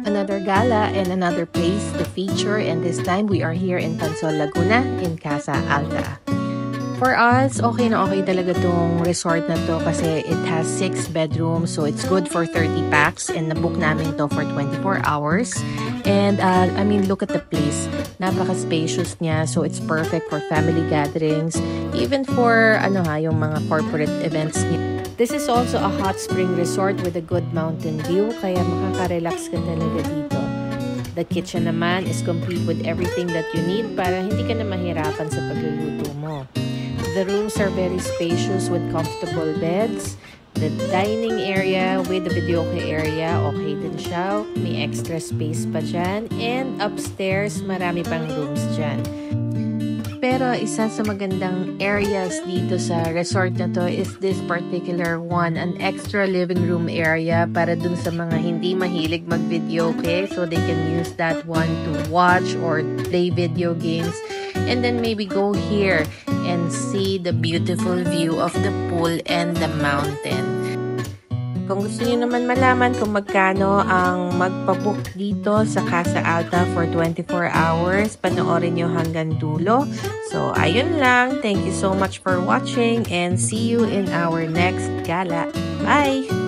Another gala and another place to feature, and this time we are here in Pansol, Laguna in Casa Alta. For us, okay na okay talaga tong resort na to kasi it has 6 bedrooms, so it's good for 30 packs, and nabook namin to for 24 hours. And I mean, look at the place. Napaka-spacious niya, so it's perfect for family gatherings, even for yung mga corporate events niya. This is also a hot spring resort with a good mountain view, kaya makaka-relax ka talaga dito. The kitchen naman is complete with everything that you need para hindi ka na mahirapan sa pagluluto mo. The rooms are very spacious with comfortable beds. The dining area with the videoke area, okay din siya. May extra space pa dyan. And upstairs, marami pang rooms dyan. Pero isa sa magandang areas dito sa resort na to is this particular one, an extra living room area para dun sa mga hindi mahilig mag-videoke, so they can use that one to watch or play video games. And then maybe go here and see the beautiful view of the pool and the mountain. Kung gusto niyo naman malaman kung magkano ang magpabook dito sa Casa Alta for 24 hours, panoorin niyo hanggang dulo. So, ayun lang. Thank you so much for watching and see you in our next gala. Bye!